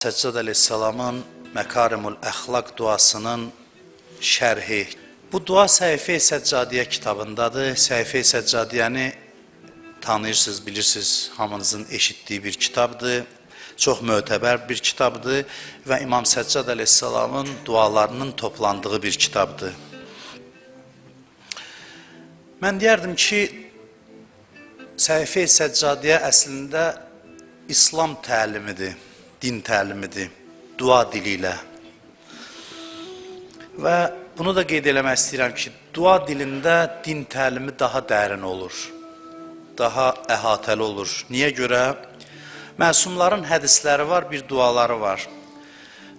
Səccad əleyhissalamın Məkarimul Əxlaq duasının şərhi. Bu dua Səhifə-i Səccadiyyə kitabındadır. Səhifə-i Səccadiyyəni tanıyırsınız, bilirsiniz, hamınızın eşitdiyi bir kitabdır. Çox mötəbər bir kitabdır və İmam Səccad əleyhissalamın dualarının toplandığı bir kitabdır. Mən deyərdim ki, Səhifə-i Səccadiyyə əslində İslam təlimidir. Din təlimidir, dua dili ilə. Və bunu da qeyd eləmək istəyirəm ki, dua dilində din təlimi daha dərin olur, daha əhatəli olur. Niyə görə? Məsumların hədisləri var, bir duaları var.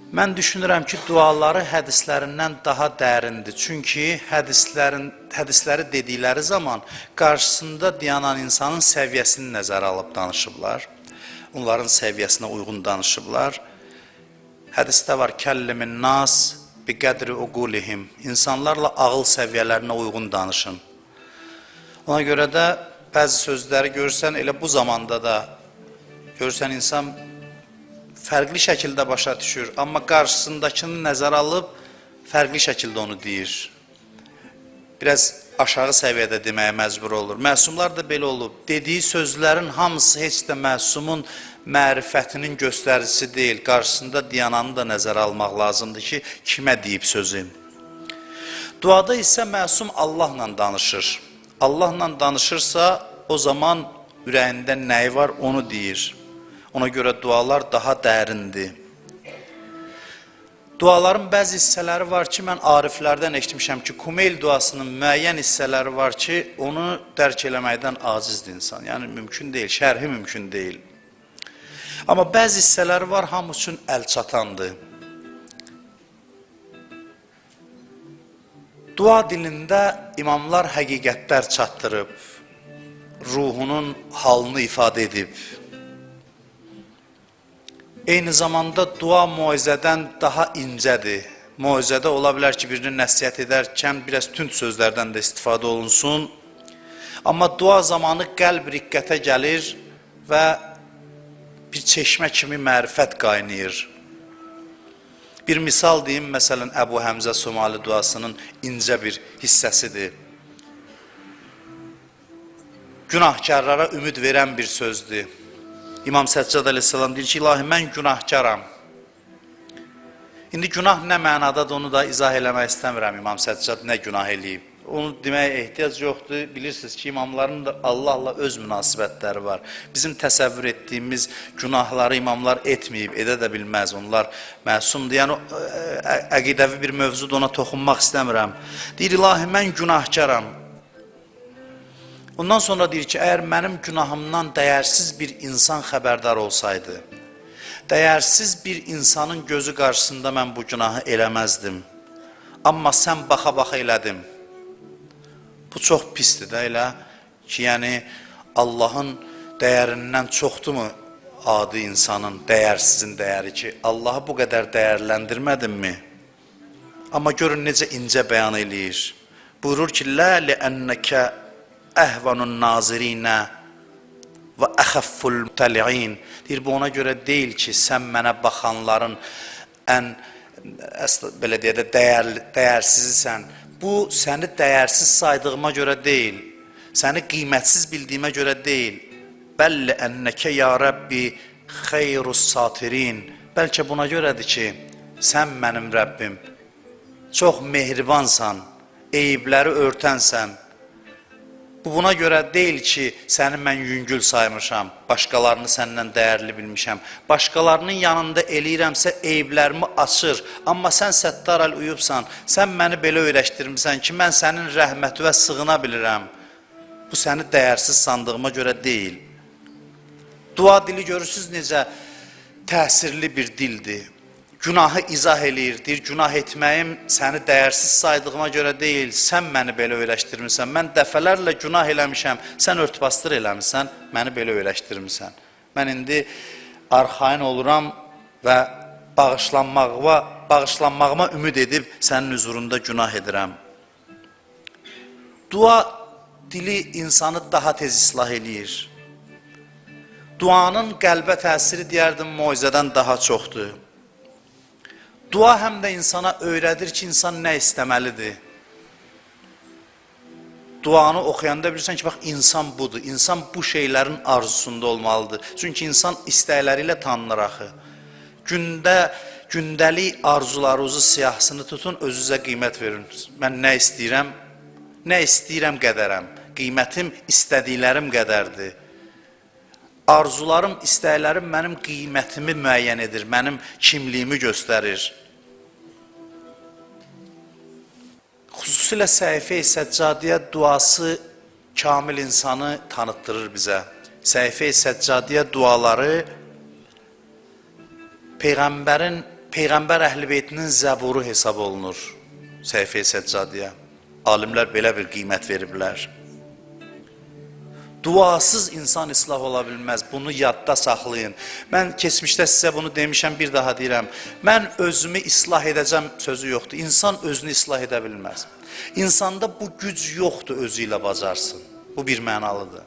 Mən düşünürəm ki, duaları hədislərindən daha dərindir. Çünki hədisləri dedikləri zaman qarşısında dayanan insanın səviyyəsini nəzərə alıb danışıblar. Onların səviyyəsinə uyğun danışıblar. Hədisdə var, kəllimin nas bi qədri uqulihim. İnsanlarla ağıl səviyyələrinə uyğun danışın. Ona görə də bəzi sözləri görürsən, elə bu zamanda da görürsən, insan fərqli şəkildə başa düşür. Amma qarşısındakını nəzərə alıb, fərqli şəkildə onu deyir. Biraz aşağı səviyyədə deməyə məcbur olur. Məsumlar da belə olub. Dediyi sözlərin hamısı heç də məsumun mərifətinin göstəricisi deyil. Qarşısında dayananı da nəzərə almaq lazımdır ki, kimə deyib sözü. Duada isə məsum Allahla danışır. Allahla danışırsa, o zaman ürəyində nəyi var, onu deyir. Ona görə dualar daha dərindir. Duaların bəzi hissələri var ki, mən ariflərdən eşitmişəm ki, Kumeyl duasının müəyyən hissələri var ki, onu dərk eləməkdən acizdir insan. Yəni, mümkün deyil, şərhi mümkün deyil. Amma bəzi hissələri var, hamı üçün əl çatandır. Dua dilində imamlar həqiqətlər çatdırıb, ruhunun halını ifadə edib. Eyni zamanda dua muizədən daha incədir. Muizədə ola bilər ki, birini nəsihət edərkən biraz tünd sözlərdən də istifadə olunsun. Amma dua zamanı qəlb riqqətə gəlir və bir çeşmə kimi mərifət qaynayır. Bir misal deyim, məsələn, Əbu Həmzə Somali duasının incə bir hissəsidir. Günahkarlara ümid verən bir sözdür. İmam Səccad əleyhissalam deyir ki, ilahi, mən günahkaram. İndi günah nə mənadadır, onu da izah eləmək istəmirəm, İmam Səccad nə günah eləyib. Onu deməyə ehtiyac yoxdur. Bilirsiniz ki, imamların da Allahla öz münasibətləri var. Bizim təsəvvür etdiyimiz günahları imamlar etməyib, edə də bilməz. Onlar məsumdur. Yəni, əqidəvi bir mövzuda ona toxunmaq istəmirəm. Deyir, ilahi, mən günahkaram. Ondan sonra deyir ki, əgər mənim günahımdan dəyərsiz bir insan xəbərdar olsaydı, dəyərsiz bir insanın gözü qarşısında mən bu günahı eləməzdim. Amma sən baxa-baxa elədim. Bu çox pisdir də elə ki, yəni Allahın dəyərindən çoxdurmu adi insanın, dəyərsizin dəyəri ki, Allahı bu qədər dəyərləndirmədimmi? Amma görün necə incə bəyan eləyir. Buyurur ki, lə liənnəkə əhvanun nazirinə və əxəfful mütəli'in. Deyir, bu ona görə deyil ki, sən mənə baxanların ən, belə deyək də, dəyərsizisən. Bu, səni dəyərsiz saydığıma görə deyil, səni qiymətsiz bildiyimə görə deyil. Bəlli ənnəkə ya Rəbbi xeyrus satirin. Bəlkə buna görədir ki, sən mənim Rəbbim, çox mehribansan, eyibləri örtənsən. Bu, buna görə deyil ki, səni mən yüngül saymışam, başqalarını səndən dəyərli bilmişəm. Başqalarının yanında eləyirəmsə eyiblərimi açır, amma sən səttar əl-uyubsan, sən məni belə öyrəşdirmirsən ki, mən sənin rəhmətinə sığına bilirəm. Bu, səni dəyərsiz sandığıma görə deyil. Dua dili görürsünüz necə təsirli bir dildir. Günahı izah eləyir, deyir, günah etməyim səni dəyərsiz saydığıma görə deyil, sən məni belə öyrəşdirmirsən, mən dəfələrlə günah eləmişəm, sən örtbastır eləmişsən, məni belə öyrəşdirmirsən. Mən indi arxain oluram və bağışlanmağıma ümid edib sənin hüzurunda günah edirəm. Dua dili insanı daha tez islah eləyir. Duanın qəlbə təsiri deyərdim moizədən daha çoxdur. Dua həm də insana öyrədir ki, insan nə istəməlidir. Duanı oxuyanda bilirsən ki, bax, insan budur. İnsan bu şeylərin arzusunda olmalıdır. Çünki insan istəkləri ilə tanınır axı. Gündəlik arzularınızı, siyahısını tutun, özünüzə qiymət verin. Mən nə istəyirəm? Nə istəyirəm qədərəm. Qiymətim istədiklərim qədərdir. Arzularım, istəklərim mənim qiymətimi müəyyən edir, mənim kimliyimi göstərir. Xüsusilə Səhifə-i Səccadiyə duası kamil insanı tanıtdırır bizə. Səhifə-i Səccadiyə duaları Peyğəmbər Əhl-i Beytinin zəburu hesab olunur. Səhifə-i Səccadiyə. Alimlər belə bir qiymət veriblər. Duasız insan islah ola bilməz. Bunu yadda saxlayın. Mən keçmişdə sizə bunu demişəm, bir daha deyirəm. Mən özümü islah edəcəm sözü yoxdur. İnsan özünü islah edə bilməz. İnsanda bu güc yoxdur özü ilə bacarsın. Bu bir mənalıdır.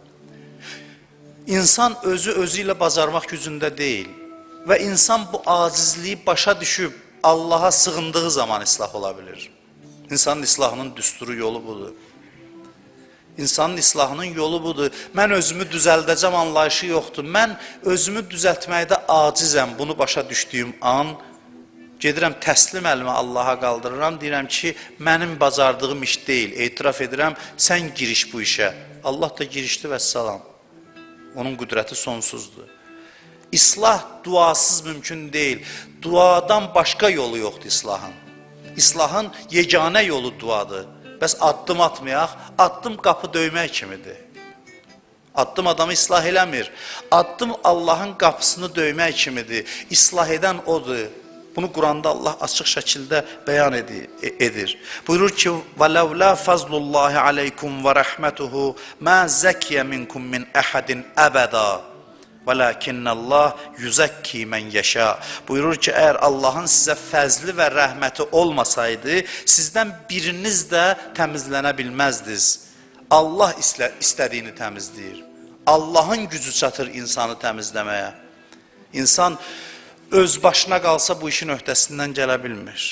İnsan özü ilə bacarmaq gücündə deyil. Və insan bu acizliyi başa düşüb Allaha sığındığı zaman islah ola bilir. İnsanın islahının düsturu yolu budur. İnsanın islahının yolu budur. Mən özümü düzəldəcəm anlayışı yoxdur. Mən özümü düzəltməkdə acizəm. Bunu başa düşdüyüm an gedirəm təslim əlimi Allaha qaldırıram. Deyirəm ki, mənim bacardığım iş deyil. Etiraf edirəm, sən giriş bu işə. Allah da girişdi və salam. Onun qüdrəti sonsuzdur. İslah duasız mümkün deyil. Duadan başqa yolu yoxdur islahın. İslahın yeganə yolu duadır. Bəs addım atmayaq, addım qapı döymək kimidir. Addım adamı islah eləmir. Addım Allahın qapısını döymək kimidir. İslah edən odur. Bunu Quranda Allah açıq şəkildə bəyan edir. Buyurur ki, وَلَوْلَا فَضْلُ اللّٰهِ عَلَيْكُمْ وَرَحْمَتُهُ مَا زَكِيَ مِنْكُمْ مِنْ أَحَدٍ أَبَدًا وَلَكِنَّ اللّٰهِ يُزَكِّي مَنْ يَشَاءُ. Buyurur ki, əgər Allahın sizə fəzli və rəhməti olmasaydı, sizdən biriniz də təmizlənə bilməzdiniz. Allah istədiyini təmizləyir. Allahın gücü çatır insanı təmizləməyə. İnsan öz başına qalsa bu işin öhdəsindən gələ bilmir.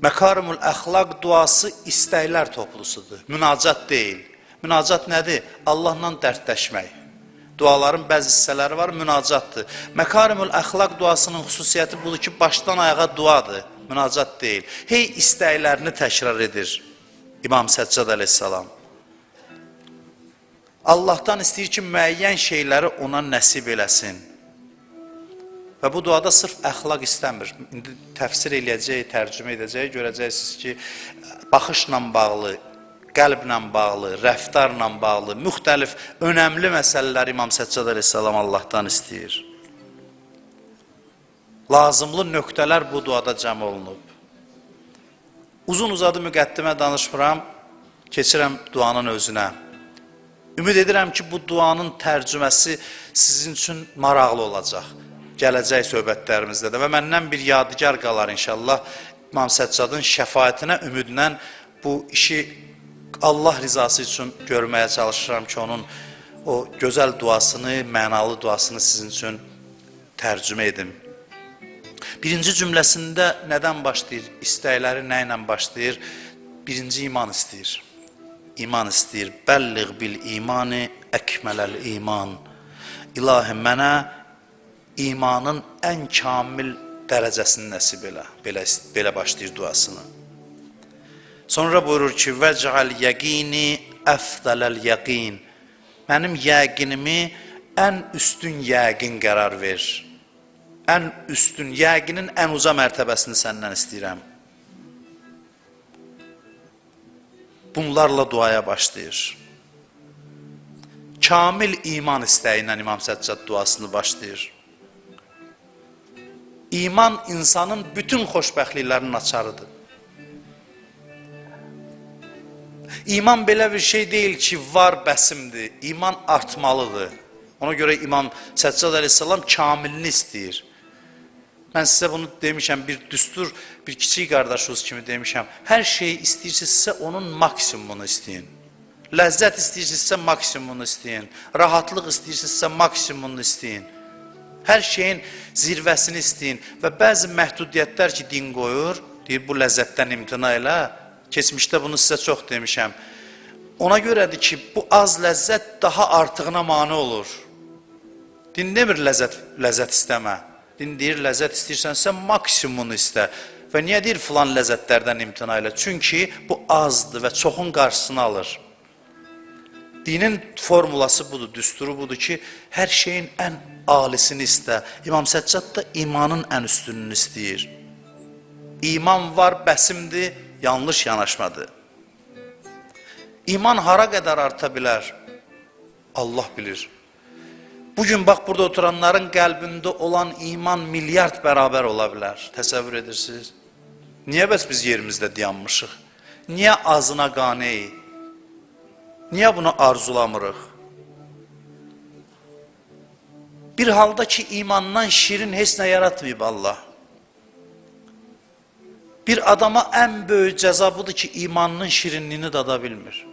Məkarimul əxlaq duası istəklər toplusudur, münacat deyil. Münacat nədir? Allahla dərdləşmək. Duaların bəzi hissələri var, münacatdır. Məkarimul əxlaq duasının xüsusiyyəti budur ki, başdan ayağa duadır, münacat deyil. Hey istəklərini təkrar edir İmam Səccad əleyhissalam. Allahdan istəyir ki, müəyyən şeyləri ona nəsib eləsin. Və bu duada sırf əxlaq istəmir. İndi təfsir eləyəcək, tərcümə edəcək, görəcəksiniz ki, baxışla bağlı, qəlblə bağlı, rəftarla bağlı, müxtəlif, önəmli məsələlər İmam Səccad əleyhissalam Allahdan istəyir. Lazımlı nöqtələr bu duada cəm olunub. Uzun-uzadı müqəddimə danışmıram, keçirəm duanın özünə. Ümid edirəm ki, bu duanın tərcüməsi sizin üçün maraqlı olacaq. Gələcək söhbətlərimizdə də və məndən bir yadigar qalar inşallah. İmam Səccadın şəfaətinə, ümidlə bu işi Allah rizası üçün görməyə çalışıram ki, onun o gözəl duasını, mənalı duasını sizin üçün tərcümə edim. Birinci cümləsində nədən başlayır? İstəkləri nə ilə başlayır? Birinci iman istəyir. İman istəyir. Bəlliğ bil imani əkmələl iman. İlahi mənə imanın ən kamil dərəcəsini nəsib elə. Belə başlayır duasını. Sonra buyurur ki, vəcəl yəqini əfdələl yəqin. Mənim yəqinimi ən üstün yəqin qərar ver. Ən üstün, yəqinin ən uca mərtəbəsini səndən istəyirəm. Bunlarla duaya başlayır. Kamil iman istəyi ilə İmam Səccad duasını başlayır. İman insanın bütün xoşbəxtliklərinin açarıdır. İman belə bir şey deyil ki, var bəsimdir. İman artmalıdır. Ona görə İmam Səccad əleyhissalam kamilini istəyir. Mən sizə bunu demişəm, bir düstur, bir kiçik qardaşınız kimi demişəm. Hər şeyi istəyirsinizsə onun maksimumunu istəyin. Ləzzət istəyirsinizsə maksimumunu istəyin. Rahatlıq istəyirsinizsə maksimumunu istəyin. Hər şeyin zirvəsini istəyin. Və bəzi məhdudiyyətlər ki, din qoyur, deyir bu ləzzətdən imtina elə. Keçmişdə bunu sizə çox demişəm. Ona görədir ki, bu az ləzzət daha artığına mane olur. Din demir ləzzət istəmə. Din deyir ləzzət istəyirsənsə maksimumunu istə. Və niyə deyir filan ləzzətlərdən imtina elə? Çünki bu azdır və çoxun qarşısını alır. Dinin formulası budur, düsturu budur ki, hər şeyin ən alisini istə. İmam Səccad da imanın ən üstününü istəyir. İman var, bəsimdir, yanlış yanaşmadır. İman hara qədər arta bilər? Allah bilir. Bugün bax, burada oturanların qəlbində olan iman milyard bərabər ola bilər. Təsəvvür edirsiniz? Niyə bəs biz yerimizdə dayanmışıq? Niyə azına qaneyik? Niyə bunu arzulamırıq? Bir halda ki, imandan şirin heç nə yaratmayıb Allah. Bir adama ən böyük cəza budur ki, imanının şirinliyini dada bilmir.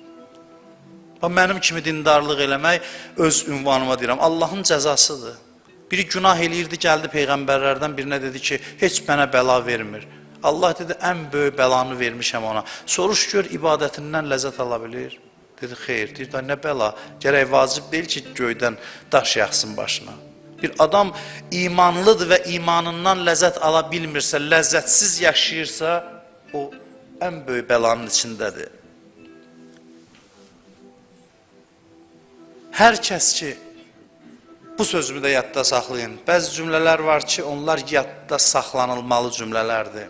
Mənim kimi dindarlıq eləmək öz ünvanıma deyirəm. Allahın cəzasıdır. Biri günah eləyirdi, gəldi peyğəmbərlərdən birinə dedi ki, heç mənə bəla vermir. Allah dedi, ən böyük bəlanı vermişəm ona. Soruş gör, ibadətindən ləzzət ala bilir. Dedi, xeyr, deyir, nə bəla, gərək vacib deyil ki, göydən daş yaxsın başına. Bir adam imanlıdır və imanından ləzzət ala bilmirsə, ləzzətsiz yaşayırsa, o ən böyük bəlanın içindədir. Hər kəs ki, bu sözümü də yadda saxlayın. Bəzi cümlələr var ki, onlar yadda saxlanılmalı cümlələrdir.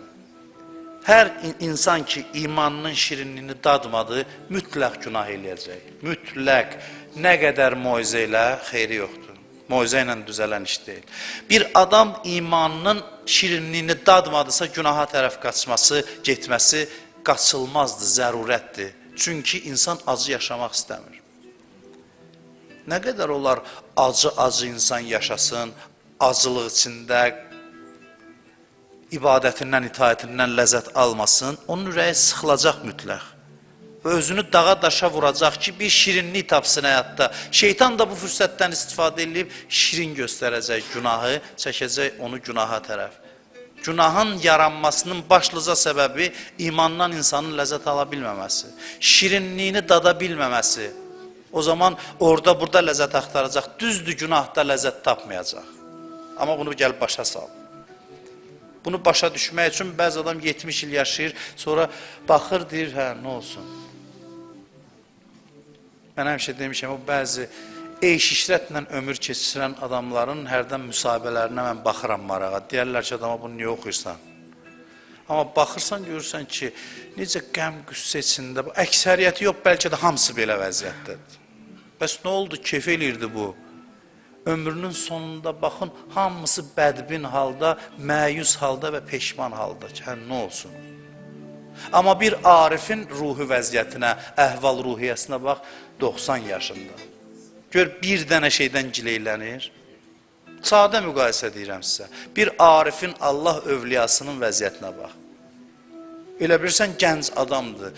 Hər insan ki, imanının şirinliyini dadmadı, mütləq günah eləyəcək. Mütləq, nə qədər moizə ilə xeyri yoxdur. Moizə ilə düzələn iş deyil. Bir adam imanının şirinliyini dadmadısa, günaha tərəf qaçması, getməsi qaçılmazdır, zərurətdir. Çünki insan acı yaşamaq istəmir. Nə qədər olar acı insan yaşasın, acılıq içində, ibadətindən, itaətindən ləzzət almasın, onun ürəyi sıxılacaq mütləq. Və özünü dağa daşa vuracaq ki, bir şirinlik tapsın həyatda. Şeytan da bu fürsətdən istifadə edib şirin göstərəcək günahı, çəkəcək onu günaha tərəf. Günahın yaranmasının başlıca səbəbi imandan insanın ləzzət ala bilməməsi, şirinliyini dada bilməməsi. O zaman orada burada ləzzət axtaracaq, düzdür günahda ləzzət tapmayacaq. Amma bunu gəlib başa sal. Bunu başa düşmək üçün bəzi adam 70 il yaşayır, sonra baxır, deyir, hə, nə olsun? Mən həmişə demişəm, o bəzi eyş-işrətlə ömür keçirən adamların hərdən müsahibələrinə mən baxıram marağa. Deyərlər ki, adama bunu niyə oxuyursan? Amma baxırsan, görürsən ki, necə qəm, qüssə içində, əksəriyyəti yox, bəlkə də hamısı belə vəziyyətdədir. Bəs nə oldu, keyf eləyirdi bu? Ömrünün sonunda baxın, hamısı bədbin halda, məyus halda və peşman halda ki, hə, nə olsun? Amma bir arifin ruhu vəziyyətinə, əhval ruhiyyəsinə bax, 90 yaşında. Gör, bir dənə şeydən gileylənir. Sadə müqayisə deyirəm sizə. Bir arifin Allah övliyasının vəziyyətinə bax. Elə bilirsən, gənc adamdır.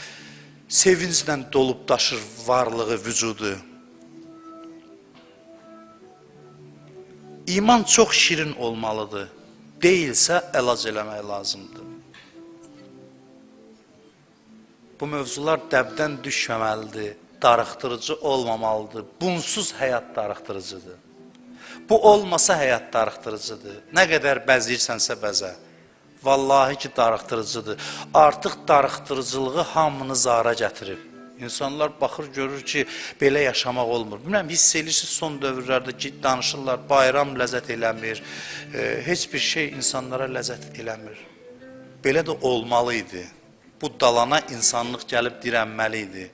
Sevinclə dolub daşır varlığı, vücudu. İman çox şirin olmalıdır. Deyilsə, əlac eləmək lazımdır. Bu mövzular dəbdən düşməməlidir, darıxdırıcı olmamalıdır. Bunsuz həyat darıxdırıcıdır. Bu olmasa həyat darıxdırıcıdır. Nə qədər bəziyirsənsə bəzə. Vallahi ki, darıxdırıcıdır. Artıq darıxdırıcılığı hamını zara gətirib. İnsanlar baxır, görür ki, belə yaşamaq olmur. Bilməm, hiss edirsiniz son dövrlərdə ki, danışırlar, bayram ləzzət eləmir, heç bir şey insanlara ləzzət eləmir. Belə də olmalıydı. Bu dalana insanlıq gəlib dirənməli idi.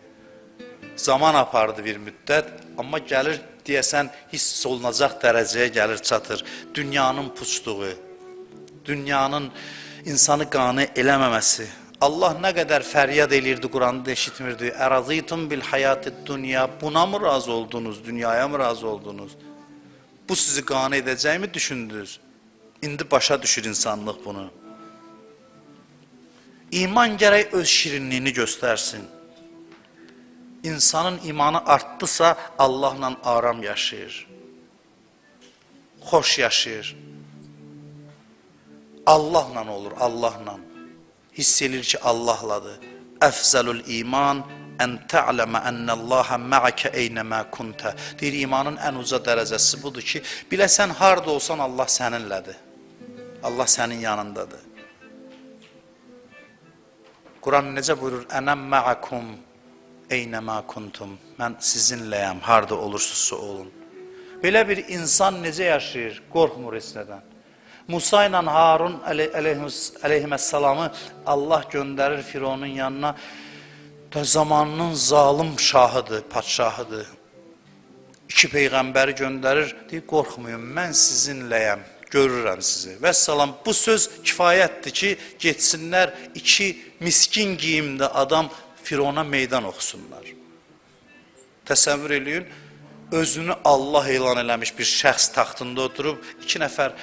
Zaman apardı bir müddət, amma gəlir, deyəsən, hiss olunacaq dərəcəyə gəlir, çatır. Dünyanın puçluğu, dünyanın insanı qane eləməməsi. Allah nə qədər fəryad elirdi, Quranda eşitmirdi. Ərazitun bil hayatid dünya. Buna mı razı oldunuz, dünyaya mı razı oldunuz? Bu sizi qane edəcəyimi düşündünüz? İndi başa düşür insanlıq bunu. İman gərək öz şirinliyini göstərsin. İnsanın imanı artdısa Allahla aram yaşayır. Xoş yaşayır. Allahla olur, Allahla. Hiss edir ki Allahladır. Əfzəlul iman ən tə'ləmə ənəllaha mə'əkə eynəmə kuntə. Deyir, imanın ən uca dərəcəsi budur ki, biləsən harada olsan Allah səninlədir. Allah sənin yanındadır. Quran necə buyurur? Ənəm mə'əkum eynəmə kuntum. Mən sizinləyəm, harada olursunuzsa olun. Belə bir insan necə yaşayır? Qorxmur istədən. Musa ilə Harun əleyhissalamı Allah göndərir Fironun yanına. Da zamanının zalim şahıdır, padşahıdır. İki peyğəmbəri göndərir. Deyir, qorxmayın, mən sizinləyəm, görürəm sizi. Vəssalam, bu söz kifayətdir ki, getsinlər iki miskin giyimdə adam Firona meydan oxusunlar. Təsəvvür eləyin, özünü Allah elan eləmiş bir şəxs taxtında oturub, iki nəfər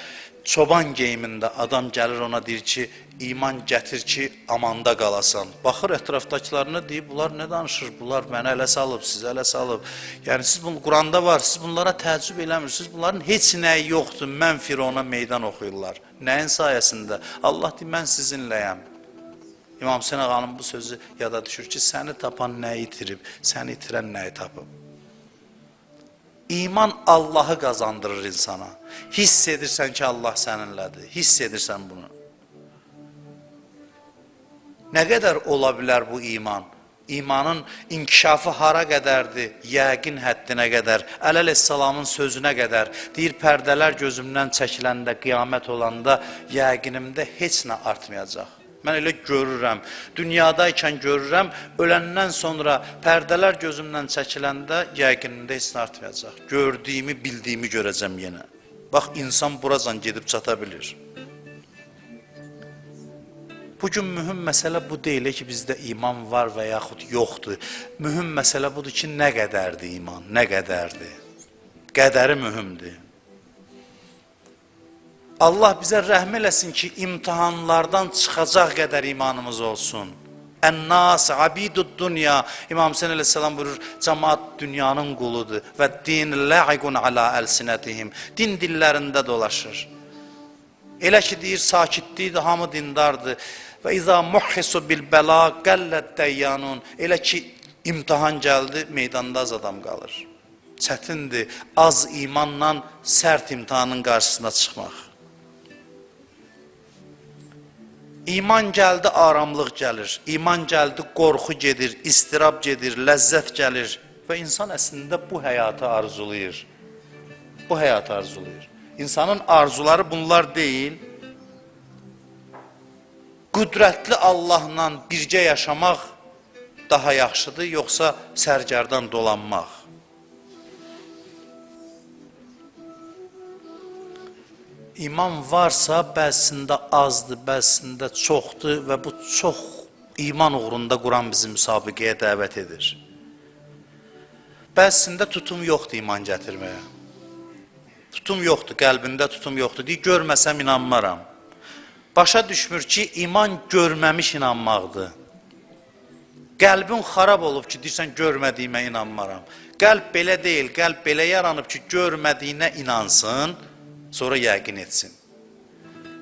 çoban geyimində adam gəlir ona deyir ki, iman gətir ki, amanda qalasan. Baxır ətrafdakılarına deyir, bunlar nə danışır, bunlar mənə ələ salıb, sizə ələ salıb. Yəni, siz bunu Quranda var, siz bunlara təəccüb eləmirsiniz, bunların heç nəyi yoxdur, mən Firona meydan oxuyurlar. Nəyin sayəsində? Allah deyir, mən sizinləyəm. İmam Hüseyin ağanın bu sözü yada düşür ki, səni tapan nəyi itirib, səni itirən nəyi tapıb. İman Allahı qazandırır insana. Hiss edirsən ki, Allah səninlədir. Hiss edirsən bunu. Nə qədər ola bilər bu iman? İmanın inkişafı hara qədərdir? Yəqin həddinə qədər. Əleyhissalamın sözünə qədər. Deyir, pərdələr gözümdən çəkiləndə, qiyamət olanda yəqinimdə heç nə artmayacaq. Mən elə görürəm, dünyadaykən görürəm, öləndən sonra pərdələr gözümdən çəkiləndə yəqinimdə heç nə artmayacaq. Gördüyümü, bildiyimi görəcəm yenə. Bax, insan buracan gedib çata bilir. Bugün mühüm məsələ bu deyil ki, bizdə iman var və yaxud yoxdur. Mühüm məsələ budur ki, nə qədərdir iman, nə qədərdir. Qədəri mühümdür. Allah bizə rəhm eləsin ki, imtihanlardan çıxacaq qədər imanımız olsun. Ən-nas abidud dünya. İmam Hüseyin əleyhissalam buyurur, cəmaat dünyanın quludur və din la'iqun ala əlsinətihim. Din dillərində dolaşır. Elə ki, deyir, sakitlikdir, hamı dindardır. Və izə muhhisu bil bəla qəllət dəyyanun. Elə ki, imtihan gəldi, meydanda az adam qalır. Çətindir, az imanla sərt imtihanın qarşısına çıxmaq. İman gəldi, aramlıq gəlir. İman gəldi, qorxu gedir, istirab gedir, ləzzət gəlir. Və insan əslində bu həyatı arzulayır. Bu həyatı arzulayır. İnsanın arzuları bunlar deyil. Qüdrətli Allahla birgə yaşamaq daha yaxşıdır, yoxsa sərgərdan dolanmaq. İman varsa, bəzisində azdır, bəzisində çoxdur və bu çox iman uğrunda Quran bizi müsabiqəyə dəvət edir. Bəzisində tutum yoxdur iman gətirməyə. Tutum yoxdur, qəlbində tutum yoxdur. Deyir, görməsəm inanmaram. Başa düşmür ki, iman görməmiş inanmaqdır. Qəlbin xarab olub ki, deyirsən, görmədiyimə inanmaram. Qəlb belə deyil, qəlb belə yaranıb ki, görmədiyinə inansın, sonra yəqin etsin.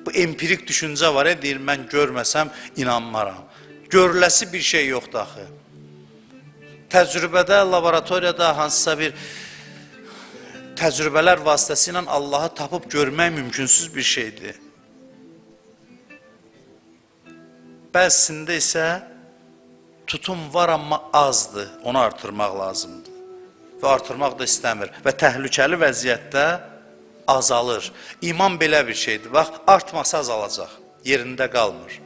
Bu empirik düşüncə var, deyir, mən görməsəm inanmaram. Görüləsi bir şey yoxdur axı. Təcrübədə, laboratoriyada hansısa bir təcrübələr vasitəsilə Allahı tapıb görmək mümkünsüz bir şeydir. Bəzisində isə tutum var, amma azdır, onu artırmaq lazımdır. Və artırmaq da istəmir. Və təhlükəli vəziyyətdə azalır. İman belə bir şeydir. Bax, artmasa azalacaq, yerində qalmır.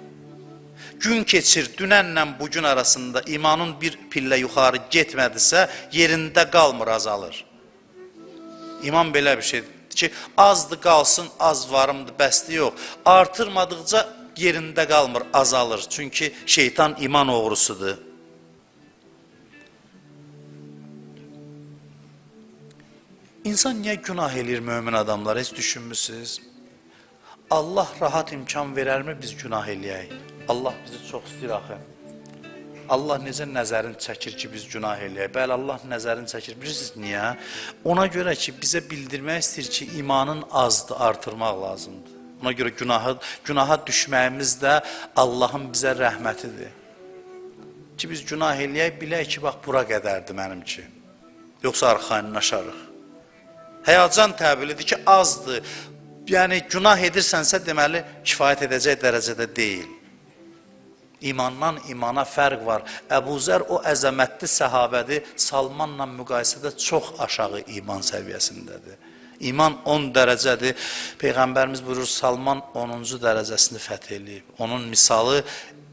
Gün keçir, dünənlə bugün arasında imanın bir pillə yuxarı getmədisə, yerində qalmır, azalır. İman belə bir şeydir ki, azdır qalsın, az varımdır, bəsdir yox. Artırmadıqca yerində qalmır, azalır. Çünki şeytan iman oğrusudur. İnsan niyə günah eləyir mömin adamlar, heç düşünmürsünüz? Allah rahat imkan verərmi biz günah eləyək? Allah bizi çox istəyir axı. Allah necə nəzərin çəkir ki, biz günah eləyək? Bəli, Allah nəzərin çəkir. Bilirsiniz niyə? Ona görə ki, bizə bildirmək istəyir ki, imanın azdır, artırmaq lazımdır. Ona görə günaha düşməyimiz də Allahın bizə rəhmətidir. Ki, biz günah eləyək, bilək ki, bax, bura qədərdir mənimki. Yoxsa arxayınlaşarıq. Həyəcan təbilidir ki, azdır. Yəni, günah edirsənsə, deməli, kifayət edəcək dərəcədə deyil. İmandan imana fərq var. Əbu Zər o əzəmətli səhabədir, Salmanla müqayisədə çox aşağı iman səviyyəsindədir. İman 10 dərəcədir. Peyğəmbərimiz buyurur, Salman 10-cu dərəcəsini fəth eləyib. Onun misalı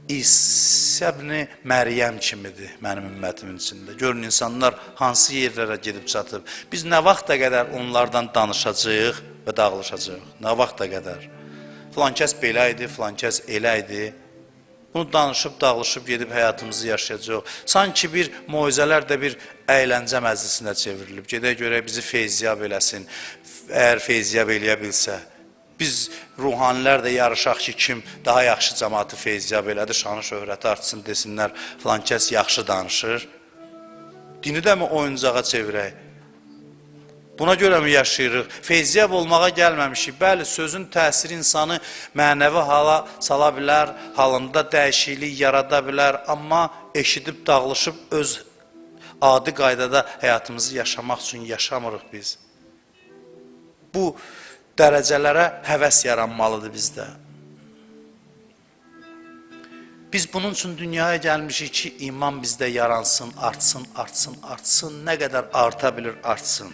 İsa ibn Məryəm kimidir mənim ümmətimin içində. Görün, insanlar hansı yerlərə gedib çatıb. Biz nə vaxta qədər onlardan danışacağıq və dağılışacağıq. Nə vaxta qədər. Filan kəs belə idi, filan kəs elə idi. Bunu danışıb, dağılışıb, gedib həyatımızı yaşayacaq. Sanki bir moizələr də bir əyləncə məclisinə çevrilib. Gedək görək bizi feyziyab eləsin. Əgər feyziyab eləyə bilsə. Biz ruhanilər də yarışaq ki, kim daha yaxşı cəmaatı feyziyab elədi, şanı şöhrəti artsın desinlər, filan kəs yaxşı danışır. Dini də mi oyuncağa çevirək? Buna görə mi yaşayırıq? Feyziyab olmağa gəlməmişik. Bəli, sözün təsiri insanı mənəvi hala sala bilər, halında dəyişiklik yarada bilər, amma eşidib, dağılışıb, öz adi qaydada həyatımızı yaşamaq üçün yaşamırıq biz. Bu dərəcələrə həvəs yaranmalıdır bizdə. Biz bunun üçün dünyaya gəlmişik ki, iman bizdə yaransın, artsın, artsın, artsın, nə qədər arta bilir, artsın.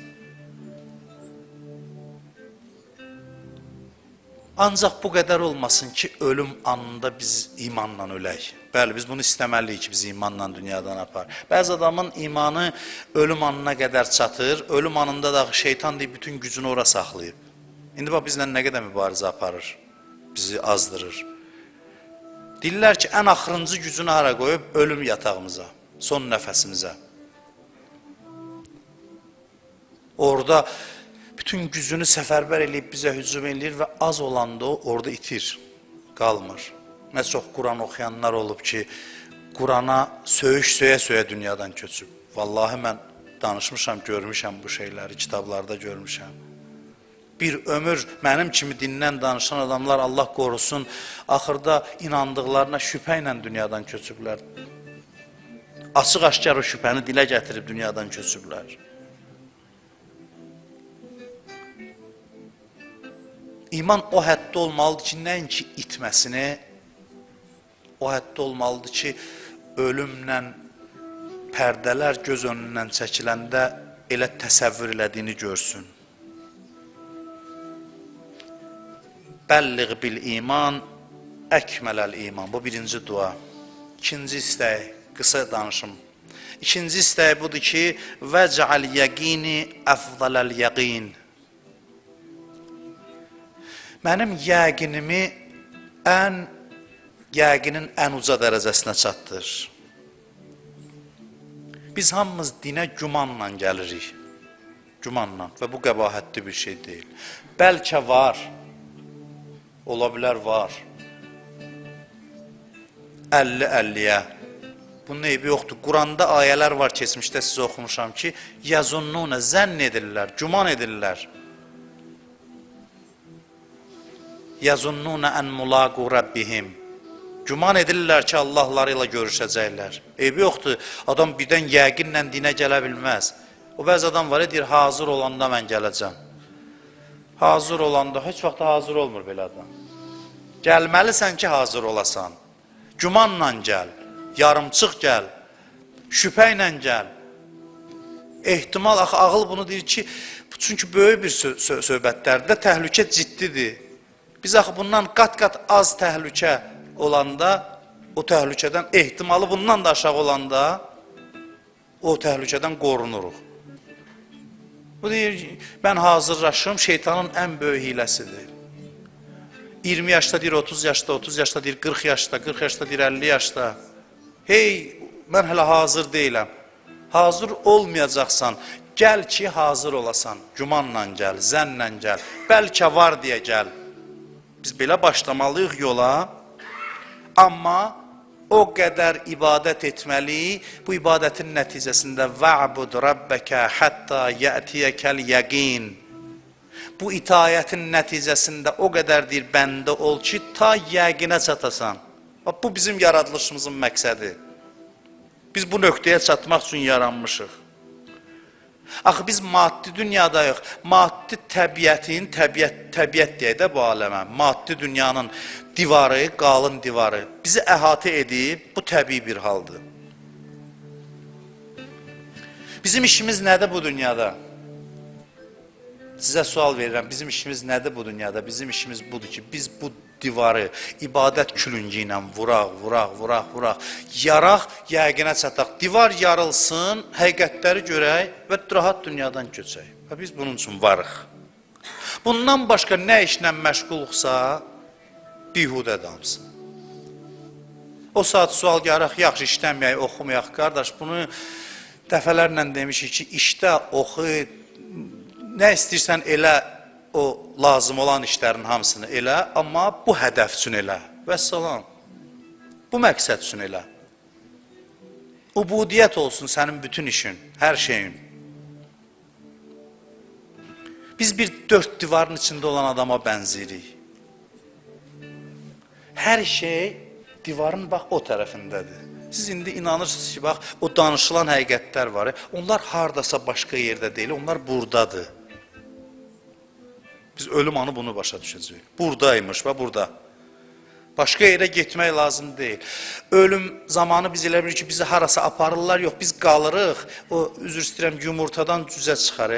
Ancaq bu qədər olmasın ki, ölüm anında biz imanla ölək. Bəli, biz bunu istəməliyik ki, bizi imanla dünyadan apar. Bəzi adamın imanı ölüm anına qədər çatır, ölüm anında da şeytan deyib bütün gücünü ora saxlayıb. İndi bax, bizlə nə qədər mübarizə aparır, bizi azdırır. Deyirlər ki, ən axırıncı gücünü hara qoyub, ölüm yatağımıza, son nəfəsimizə. Orada bütün gücünü səfərbər eləyib bizə hücum eləyir və az olanda o orada itir, qalmır. Nə çox Quran oxuyanlar olub ki, Qurana söyə-söyə dünyadan köçüb. Vallahi mən danışmışam, görmüşəm bu şeyləri, kitablarda görmüşəm. Bir ömür mənim kimi dindən danışan adamlar, Allah qorusun, axırda inandıqlarına şübhə ilə dünyadan köçüblər. Açıq-aşkar o şübhəni dilə gətirib dünyadan köçüblər. İman o həddə olmalıdır ki, nəinki itməsini, o həddə olmalıdır ki, ölümlə pərdələr göz önündən çəkiləndə elə təsəvvür elədiyini görsün. Bəlliğ bil iman, əkmələl iman. Bu birinci dua. İkinci istək, qısa danışım. İkinci istək budur ki, vəcəl yəqini əfdaləl yəqin. Mənim yəqinimi yəqinin ən uca dərəcəsinə çatdır. Biz hamımız dinə gümanla gəlirik. Gümanla və bu qəbahətli bir şey deyil. Bəlkə var, ola bilər var. 50-50-yə. Bunun eybi yoxdur. Quranda ayələr var, keçmişdə sizə oxumuşam ki, yazunnuna, zənn edirlər, güman edirlər. Yazunnuna ən mulaqu Rabbihim. Güman edirlər ki, Allahları ilə görüşəcəklər. Eybi yoxdur, adam birdən yəqinlə dinə gələ bilməz. O bəzi adam var, deyir, hazır olanda mən gələcəm. Hazır olanda, heç vaxt hazır olmur belə adam. Gəlməlisən ki, hazır olasan. Gümanla gəl, yarımçıq gəl, şübhə ilə gəl. Ehtimal, axı, ağıl bunu deyir ki, çünki böyük bir söhbətlərdə təhlükə ciddidir. Biz axı bundan qat-qat az təhlükə olanda, o təhlükədən, ehtimalı bundan da aşağı olanda, o təhlükədən qorunuruq. Bu deyir, mən hazırlaşım, şeytanın ən böyük hiləsidir. 20 yaşda deyir, 30 yaşda, 30 yaşda deyir, 40 yaşda, 40 yaşda deyir, 50 yaşda. Hey, mən hələ hazır deyiləm. Hazır olmayacaqsan, gəl ki, hazır olasan. Gümanla gəl, zənnlə gəl, bəlkə var deyə gəl. Biz belə başlamalıyıq yola, amma o qədər ibadət etməliyik. Bu ibadətin nəticəsində va'bud rabbaka hatta ya'tiyakal yaqin. Bu itayətin nəticəsində o qədər deyir bəndə ol ki, ta yəqinə çatasan. Bu bizim yaradılışımızın məqsədi. Biz bu nöqtəyə çatmaq üçün yaranmışıq. Axı biz maddi dünyadayıq. Maddi təbiətin, təbiət deyək də bu aləmə. Maddi dünyanın divarı, qalın divarı bizi əhatə edib, bu təbii bir haldır. Bizim işimiz nədir bu dünyada? Sizə sual verirəm, bizim işimiz nədir bu dünyada? Bizim işimiz budur ki, biz bu divarı ibadət külüngü ilə vuraq, yaraq, yəqinə çataq. Divar yarılsın, həqiqətləri görək və rahat dünyadan köçək. Və biz bunun üçün varıq. Bundan başqa nə işlə məşğulluqsa, bihudədir hamısı. O saat sual yaraq, yaxşı işləməyək, oxumayaq. Qardaş, bunu dəfələrlə demişik ki, işdə, oxu, nə istəyirsən elə, o lazım olan işlərin hamısını elə, amma bu hədəf üçün elə. Vəssalam. Bu məqsəd üçün elə. Ubudiyyət olsun sənin bütün işin, hər şeyin. Biz bir dörd divarın içində olan adama bənzirik. Hər şey divarın bax o tərəfindədir. Siz indi inanırsınız ki, bax, o danışılan həqiqətlər var. Onlar hardasa başqa yerdə deyil, onlar buradadır. Biz ölüm anı bunu başa düşəcəyik. Buradaymış və burada. Başqa yerə getmək lazım deyil. Ölüm zamanı biz elə bilir ki, bizi harasa aparırlar, yox, biz qalırıq. O, üzr istəyirəm, yumurtadan cüzə çıxar,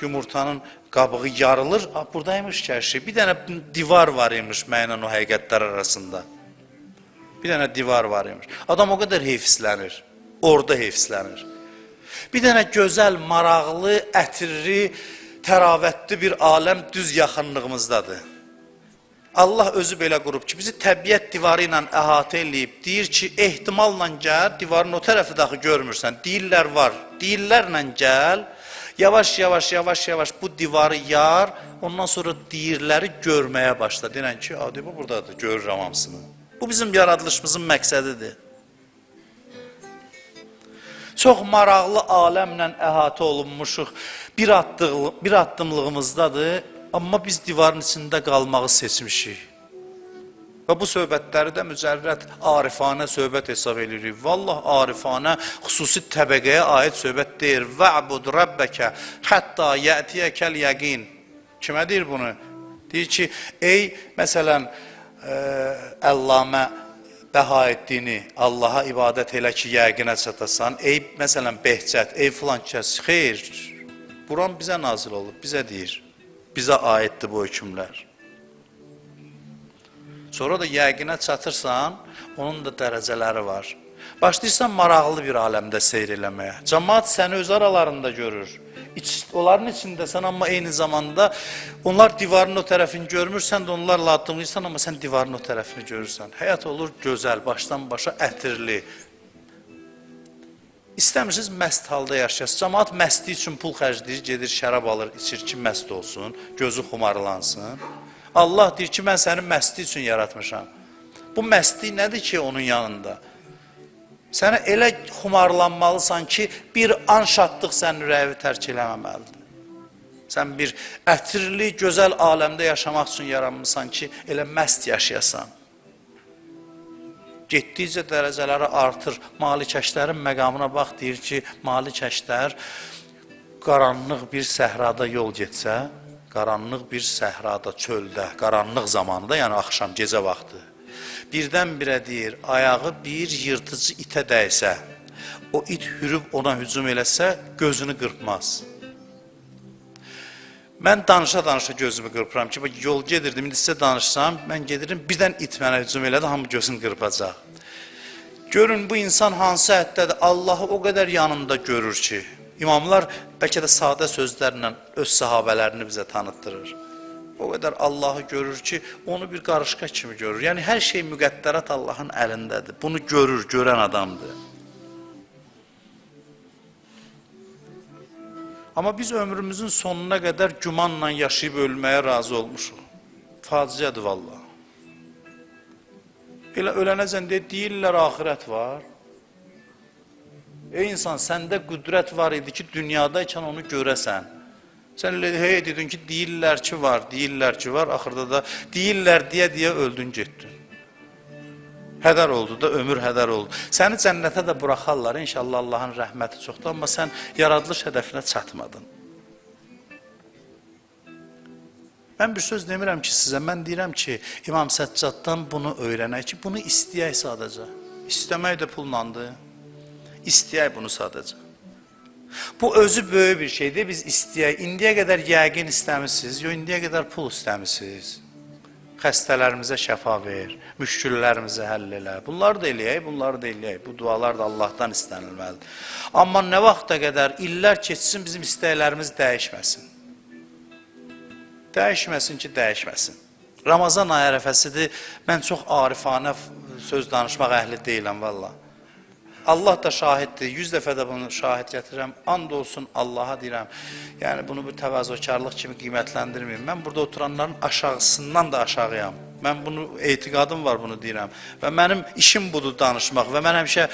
yumurtanın qabığı yarılır, buradaymış ki, hər şey. Bir dənə divar var imiş mənlə o həqiqətlər arasında. Bir dənə divar var imiş. Adam o qədər heyfslənir, orada heyfslənir. Bir dənə gözəl, maraqlı, ətirli, təravətli bir aləm düz yaxınlığımızdadır. Allah özü belə qurub ki, bizi təbiət divarı ilə əhatə eləyib, deyir ki, ehtimalla gəl, divarın o tərəfi daxı görmürsən, deyirlər var, deyirlərlə gəl, yavaş bu divarı yar, ondan sonra deyirləri görməyə başla. Deyirən ki, bu buradadır, görürəm hamısını. Bu bizim yaradılışımızın məqsədidir. Çox maraqlı aləmlə əhatə olunmuşuq, bir addımlığımızdadır, amma biz divarın içində qalmağı seçmişik. Və bu söhbətləri də mücərrəd arifanə söhbət hesab edirik. Vallah arifanə xüsusi təbəqəyə aid söhbət deyir. Va'bud rabbəkə hətta yətiyəkəl yəqin. Kimə deyir bunu? Deyir ki, ey məsələn Əllamə Bəhaəddini, Allaha ibadət elə ki, yəqinə çatasan, ey məsələn Behçət, ey filan kəs, xeyr, Quran bizə nazil olub, bizə deyir, bizə aiddir bu hökmlər. Sonra da yəqinə çatırsan, onun da dərəcələri var. Başlayırsan maraqlı bir aləmdə seyr eləməyə. Cəmaat səni öz aralarında görür. Onların içindəsən, amma eyni zamanda onlar divarın o tərəfini görmürsən də onlarla addımlayırsan, amma sən divarın o tərəfini görürsən. Həyat olur gözəl, başdan başa ətirli. İstəmirsiniz məst halda yaşayasın. Cəmaat məstliyi üçün pul xərcləyir, gedir, şərab alır, içir ki, məst olsun, gözü xumarlansın. Allah deyir ki, mən səni məstliyi üçün yaratmışam. Bu məstlik nədir ki, onun yanında? Sənə elə xumarlanmalısan ki, bir an şadlıq sənin ürəyi tərk eləməməlidir. Sən bir ətirli, gözəl aləmdə yaşamaq üçün yaranmışsan ki, elə məst yaşayasan. Getdikcə dərəcələri artır. Malikəşlərin məqamına bax, deyir ki, malikəşlər qaranlıq bir səhrada yol getsə, qaranlıq bir səhrada, çöldə, qaranlıq zamanında, yəni axşam, gecə vaxtı. Birdən-birə deyir, ayağı bir yırtıcı itə dəysə, o it hürüb ona hücum eləsə, gözünü qırpmaz. Mən danışa-danışa gözümü qırpıram ki, yol gedirdim, indi sizə danışsam, mən gedirdim, birdən it mənə hücum elədi, hamı gözünü qırpacaq. Görün, bu insan hansı həddədir, Allahı o qədər yanında görür ki, imamlar bəlkə də sadə sözlərlə öz sahabələrini bizə tanıtdırır. O qədər Allahı görür ki, onu bir qarışqa kimi görür. Yəni, hər şey müqəddərat Allahın əlindədir. Bunu görür, görən adamdır. Amma biz ömrümüzün sonuna qədər gümanla yaşayıb ölməyə razı olmuşuq. Faciədir vallahi. Elə ölənəcən deyirlər axirət var. Ey insan, səndə qüdrət var idi ki, dünyadaykən onu görəsən. Sən elə dedin ki, deyirlər ki var, axırda da deyirlər deyə öldün, getdin. Hədər oldu da, ömür hədər oldu. Səni cənnətə də buraxarlar, inşallah Allahın rəhməti çoxdur, amma sən yaradılış hədəfinə çatmadın. Mən bir söz demirəm ki sizə, mən deyirəm ki, İmam Səccaddan bunu öyrənək ki, bunu istəyək sadəcə. İstəmək də pullandır. İstəyək bunu sadəcə. Bu özü böyük bir şeydir, biz istəyək. İndiyə qədər yəqin istəmişsiniz, yox indiyə qədər pul istəmişsiniz. Xəstələrimizə şəfa ver, müşküllərimizi həll elə. Bunları da eləyək, bu dualar da Allahdan istənilməlidir. Amma nə vaxta qədər illər keçsin, bizim istəklərimiz dəyişməsin. Dəyişməsin ki, dəyişməsin. Ramazan ayı ərəfəsidir, mən çox arifanə söz danışmaq əhli deyiləm, valla. Allah da şahiddir, 100 dəfə də bunu şahid gətirirəm, and olsun Allaha deyirəm. Yəni bunu bir təvazökarlıq kimi qiymətləndirməyim. Mən burada oturanların aşağısından da aşağıyam. Mən bunu, etiqadım var bunu deyirəm. Və mənim işim budur danışmaq və mən həmişə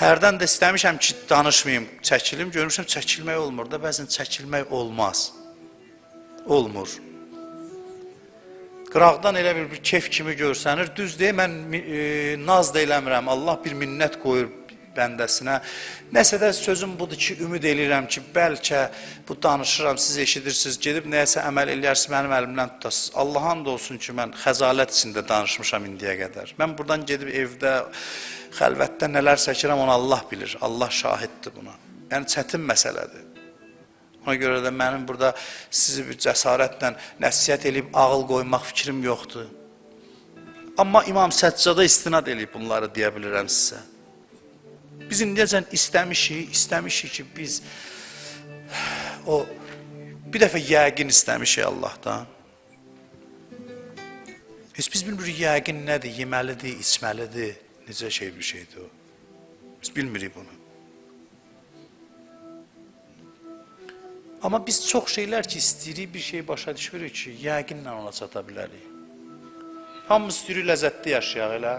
hərdən də istəmişəm ki, danışmayayım, çəkilim. Görmüşəm, çəkilmək olmur da, bəzən çəkilmək olmaz. Olmur. Qıraqdan elə bir keyf kimi görsənir. Düz deyil, mən naz da eləmirəm. Allah bir minnət qoyur bəndəsinə. Nəsə də sözüm budur ki, ümid eləyirəm ki, bəlkə bu danışıram, siz eşidirsiniz, gedib nəyəsə əməl eləyərsiniz, mənim əlimdən tutasınız. Allah'ın da olsun ki, mən xəzalət içində danışmışam indiyə qədər. Mən buradan gedib evdə, xəlvətdə nələr çəkirəm, onu Allah bilir. Allah şahiddir buna. Yəni, çətin məsələdir. Ona görə də mənim burada sizi bir cəsarətlə nəsiyyət eləyib, ağıl qoymaq fikrim yoxdur. Amma İmam Səccada istinad eləyib bunları deyə bilirəm sizə. Biz indiyəcən istəmişik ki, biz o bir dəfə yəqin istəmişik Allahdan. Heç biz bilmirik yəqin nədir, yeməlidir, içməlidir, necə bir şeydir o. Biz bilmirik bunu. Amma biz çox şeylər ki, istəyirik, bir şey başa düşürük ki, yəqinlə ona çata bilərik. Hamımız istəyirik, ləzzətli yaşayaq elə,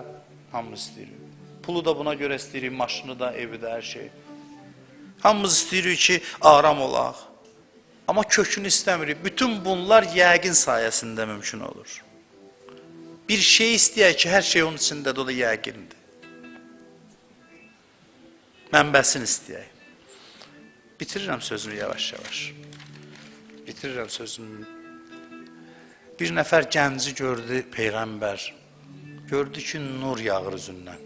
hamımız istəyirik. Pulu da buna görə istəyirik, maşını da, evi də, hər şey. Hamımız istəyirik ki, aram olaq. Amma kökünü istəmirik. Bütün bunlar yəqin sayəsində mümkün olur. Bir şey istəyək ki, hər şey onun içindədir, o da yəqindir. Mənbəsini istəyək. Bitirirəm sözümü yavaş-yavaş. Bitirirəm sözümü. Bir nəfər gənci gördü Peyğəmbər. Gördü ki, nur yağır üzündən.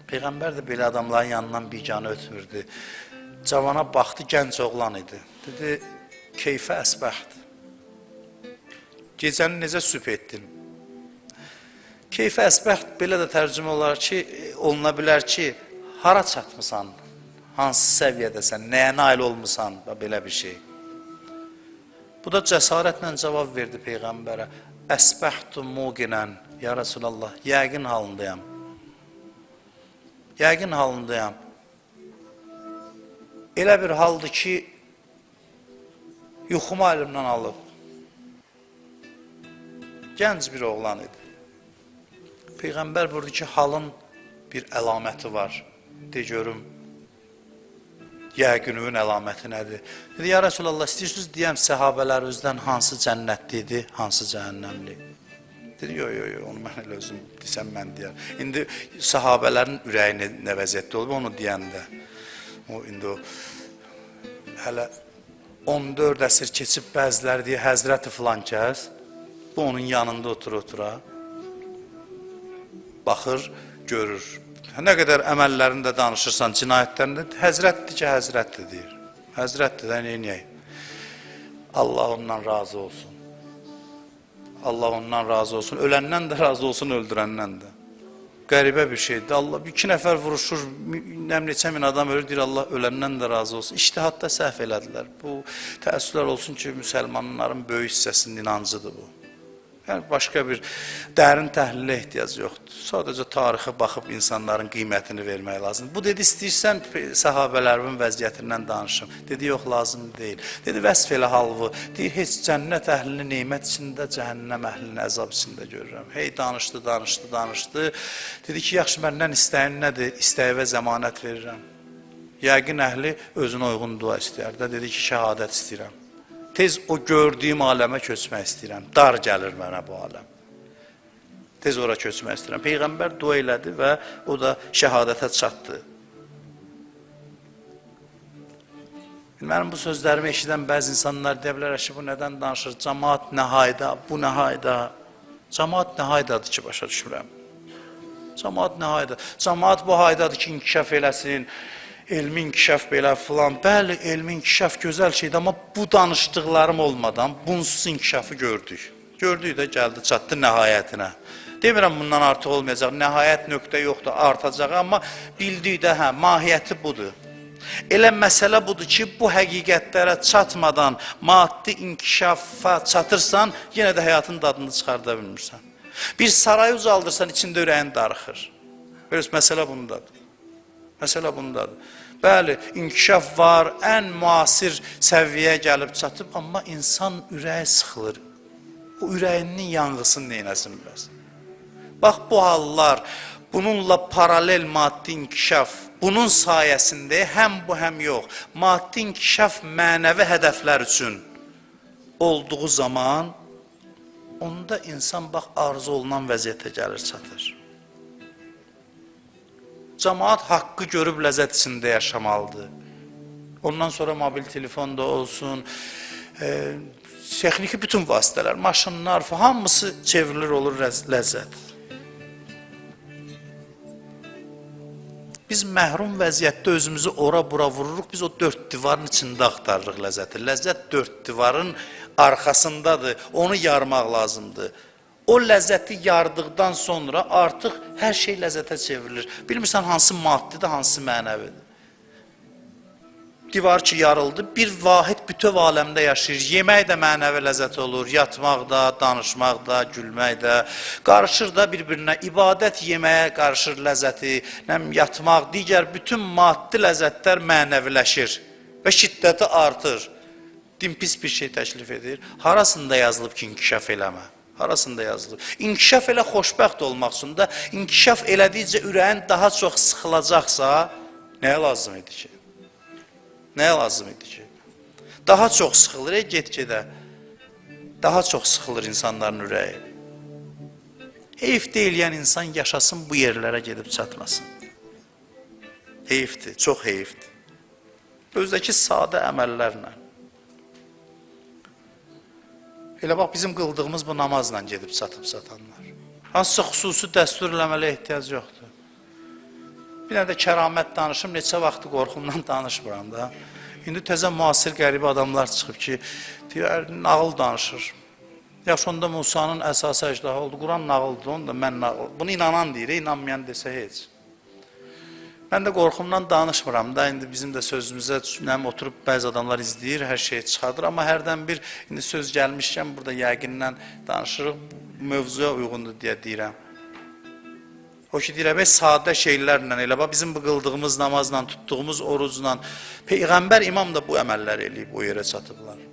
Peyğəmbər də belə adamların yanından biganə ötmürdü. Cavana baxdı, gənc oğlan idi. Dedi, keyfə əsbəxd. Gecəni necə sübh etdin? Keyfə əsbəxd belə də tərcümə oluna bilər ki, hara çatmısan? Hansı səviyyədəsən, nəyə nail olmusan, belə bir şey. Bu da cəsarətlə cavab verdi Peyğəmbərə. Əsbəhtu muqinən, ya Rasulallah, yəqin halındayam. Yəqin halındayam. Elə bir haldır ki, yuxumu əlimdən alıb. Gənc bir oğlan idi. Peyğəmbər buyurdu ki, halın bir əlaməti var. De görüm. Yəqinün əlaməti nədir? Dedi, ya Rasulallah, istəyirsiniz deyəm səhabələrinizdən hansı cənnətlidir, hansı cəhənnəmli? Dedi, yox, onu mən elə özüm desəm mən deyər. İndi səhabələrin ürəyi nə vəziyyətdə olub, onu deyəndə. İndi o, hələ 14 əsr keçib bəziləri deyir, Həzrəti filan kəs, bu onun yanında otura, baxır, görür. Nə qədər əməllərində danışırsan, cinayətlərində, Həzrətdir ki, Həzrətdir deyir. Həzrətdir də neyək? Allah ondan razı olsun. Allah ondan razı olsun. Öləndən də razı olsun, öldürəndən də. Qəribə bir şeydir. Allah, iki nəfər vuruşur, neçə min adam ölür, deyir Allah öləndən də razı olsun. İctihadda səhv elədilər. Bu təəssüflər olsun ki, müsəlmanların böyük hissəsinin inancıdır bu. Yəni, başqa bir dərin təhlilə ehtiyac yoxdur. Sadəcə tarixə baxıb insanların qiymətini vermək lazımdır. Bu dedi, istəyirsən səhabələrin vəziyyətindən danışım. Dedi, yox, lazım deyil. Dedi, vəsf elə halvı. Deyir, heç cənnət əhlini neymət içində, cəhənnəm əhlini əzab içində görürəm. Hey, danışdı. Dedi ki, yaxşı, məndən istəyin nədir? İstəyivə zəmanət verirəm. Yəqin əhli özünə uyğun dua istəyər də. Dedi ki, şəhadət istəyirəm. Tez o gördüyüm aləmə köçmək istəyirəm. Dar gəlir mənə bu aləm. Tez ora köçmək istəyirəm. Peyğəmbər dua elədi və o da şəhadətə çatdı. Mənim bu sözlərimi eşidən bəzi insanlar deyə bilər ki, bu nədən danışır? Cəmaat nə hayda, bu nə hayda? Cəmaat nə haydadır ki, başa düşmürəm. Cəmaat nə hayda? Cəmaat bu haydadır ki, inkişaf eləsin. Elmi inkişaf belə filan, bəli, elmi inkişaf gözəl şeydir, amma bu danışdıqlarım olmadan bunsuz inkişafı gördük. Gördük də gəldi, çatdı nəhayətinə. Demirəm bundan artıq olmayacaq, nəhayət nöqtə yoxdur, artacaq, amma bildik də, mahiyyəti budur. Elə məsələ budur ki, bu həqiqətlərə çatmadan maddi inkişafa çatırsan, yenə də həyatın dadını çıxarda bilmirsən. Bir saray ucaldırsan, içində ürəyin darıxır. Məsələ bundadır. Məsələ bundadır. Bəli, inkişaf var, ən müasir səviyyəyə gəlib çatıb, amma insan ürəyi sıxılır. O ürəyinin yanğısını neynəsin bəs? Bax, bu hallar, bununla paralel maddi inkişaf, bunun sayəsində həm bu, həm yox, maddi inkişaf mənəvi hədəflər üçün olduğu zaman, onda insan bax, arzu olunan vəziyyətə gəlir, çatır. Cəmaat haqqı görüb ləzzət içində yaşamalıdır. Ondan sonra mobil telefon da olsun, texniki bütün vasitələr, maşınlar, hamısı çevrilir olur ləzzət. Biz məhrum vəziyyətdə özümüzü ora-bura vururuq, biz o dörd divarın içində axtarırıq ləzzəti. Ləzzət dörd divarın arxasındadır, onu yarmaq lazımdır. O ləzzəti yardıqdan sonra artıq hər şey ləzzətə çevrilir. Bilmirsən, hansı maddidir, hansı mənəvidir. Divar ki, yarıldı, bir vahid bütöv aləmdə yaşayır. Yemək də mənəvi ləzzət olur, yatmaq da, danışmaq da, gülmək də. Qarışır da bir-birinə, ibadət yeməyə qarışır ləzzəti, yatmaq, digər bütün maddi ləzzətlər mənəviləşir və şiddəti artır. Din pis bir şey təklif edir. Harasında yazılıb ki, inkişaf eləmə? Harasında yazılır. İnkişaf elə xoşbəxt olmaq üçün də, inkişaf elədikcə ürəyin daha çox sıxılacaqsa, nəyə lazım idi ki? Nəyə lazım idi ki? Daha çox sıxılır, get-gedə. Daha çox sıxılır insanların ürəyi. Heyf deyilən insan yaşasın, bu yerlərə gedib çatmasın. Heyfdir, çox heyfdir. Özdəki sadə əməllərlə. Elə bax, bizim qıldığımız bu namazla gedib çatanlar. Hansısa xüsusi dəstur eləmələ ehtiyac yoxdur. Bir də kəramət danışım, neçə vaxtı qorxumdan danışmıram da. İndi təzə müasir qəribə adamlar çıxıb ki, deyər, nağıl danışır. Yaxşı, onda Musanın əsası əcdahı oldu, Quran nağıldır, onu da mən nağıl. Bunu inanan deyir, inanmayan desə heç. Mən də qorxumdan danışmıram da, indi bizim də sözümüzə oturub bəzi adamlar izləyir, hər şeyi çıxardır, amma hərdən bir indi söz gəlmişkən burada yəqindən danışırıq, mövzuya uyğundur deyə deyirəm. O ki, deyirəm, sadə şeylərlə, elə bax, bizim bu qıldığımız namazla, tutduğumuz orucla, Peyğəmbər imam da bu əməlləri eləyib, o yerə çatıblar.